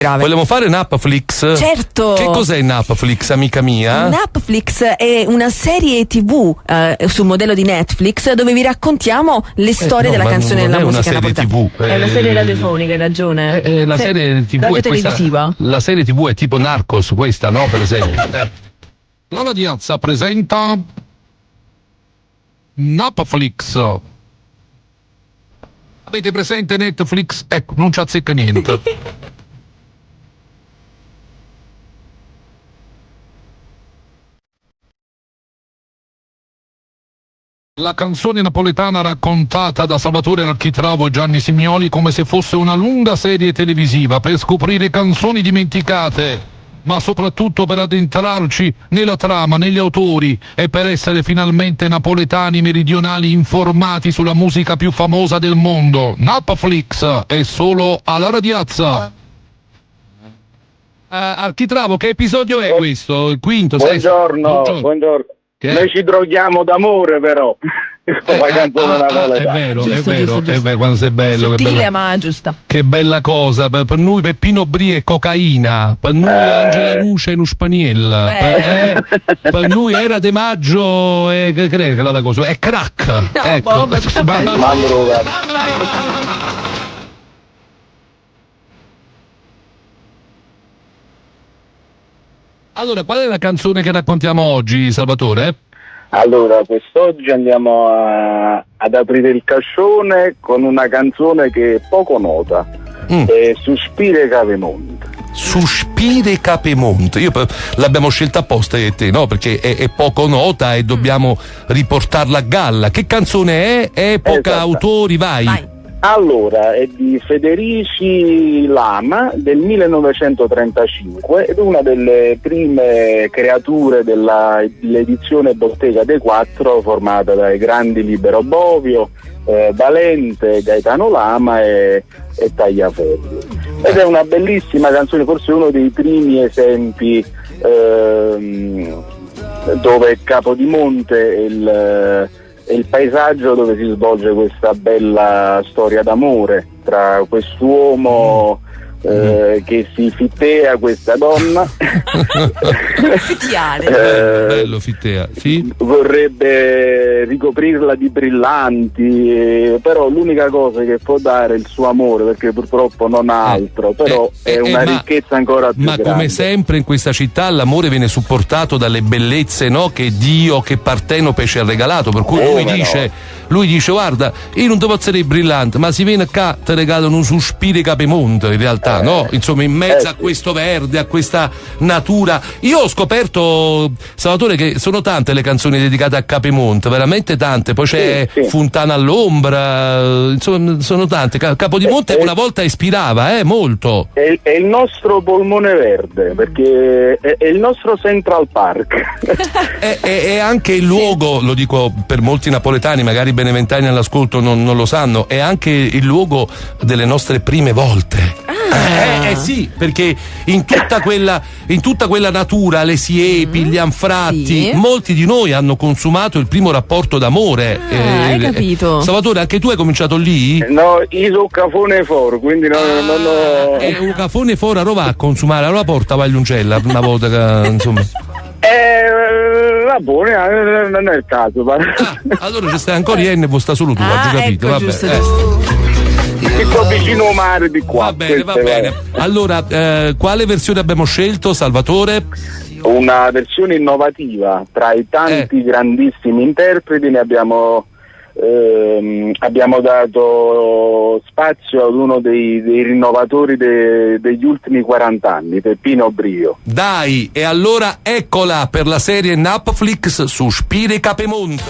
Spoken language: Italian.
grave. Vogliamo fare Napflix? Certo. Che cos'è Napflix, amica mia? Napflix è una serie TV sul modello di Netflix dove vi raccontiamo le storie della canzone della musica napoletana. È una serie radiofonica, hai ragione. La serie TV radio è televisiva. La serie TV è tipo Narcos, questa, no? Per esempio. La Radiazza presenta Napflix. Avete presente Netflix? Ecco, non ci azzecca niente. La canzone napoletana raccontata da Salvatore Architravo e Gianni Simioli come se fosse una lunga serie televisiva per scoprire canzoni dimenticate, ma soprattutto per addentrarci nella trama, negli autori e per essere finalmente napoletani meridionali informati sulla musica più famosa del mondo. Napflix è solo alla Radiazza. Architravo, che episodio è questo? Il quinto? Buongiorno. Che? Noi ci droghiamo d'amore, però. È vero, quando sei bello. Sottile, ma giusta. Che bella cosa, per noi Peppino Brie è cocaina, per noi Angela Luce è uno spaniel, per noi Era De Maggio è, che la cosa, è crack. No, ecco. Allora, qual è la canzone che raccontiamo oggi, Salvatore? Allora, quest'oggi andiamo ad aprire il cascione con una canzone che è poco nota, è Suspire Capemont. Suspire Capemont. L'abbiamo scelta apposta io e te, no? Perché è poco nota e dobbiamo riportarla a galla. Che canzone è? Epoca, autori, vai. Allora, è di Federici Lama del 1935 ed è una delle prime creature dell'edizione Bottega dei Quattro, formata dai grandi Libero Bovio, Valente, Gaetano Lama e Tagliaferri. Ed è una bellissima canzone, forse uno dei primi esempi dove Capodimonte è il paesaggio dove si svolge questa bella storia d'amore tra quest'uomo che si fittea questa donna. Bello fittea, sì. Vorrebbe ricoprirla di brillanti, però l'unica cosa che può dare è il suo amore, perché purtroppo non ha altro, però è una ricchezza ancora più grande. Ma come sempre in questa città l'amore viene supportato dalle bellezze, no? Che Dio, che Partenope ci ha regalato, per cui lui dice guarda, io non ti posso brillante, ma si viene qua, ti regalano un Suspire Capemont, in realtà, no? Insomma, in mezzo a questo verde, a questa natura. Io ho scoperto, Salvatore, che sono tante le canzoni dedicate a Capemont, veramente tante. Poi c'è Fontana all'ombra, insomma, sono tante. Capodimonte una volta ispirava, molto. È il nostro polmone verde, perché è il nostro Central Park. È anche il luogo, lo dico per molti napoletani, magari beneventani all'ascolto non lo sanno, è anche il luogo delle nostre prime volte. Sì, perché in tutta quella natura, le siepi, gli anfratti, molti di noi hanno consumato il primo rapporto d'amore. Hai capito? Salvatore, anche tu hai cominciato lì? No, io sono cafone foro, quindi non ho... un cafone foro a Roma a consumare alla porta Vagliuncella una volta che, insomma. Va buona, non è il caso. Allora ci stai ancora io e ne sta solo tu, hai capito? Ecco, vabbè. giusto. Sto vicino al mare di qua. Va bene. Allora, quale versione abbiamo scelto, Salvatore? Una versione innovativa, tra i tanti grandissimi interpreti ne abbiamo dato spazio ad uno dei rinnovatori degli ultimi 40 anni, Peppino Brio. Dai, e allora eccola per la serie Napflix Suspire Capemont.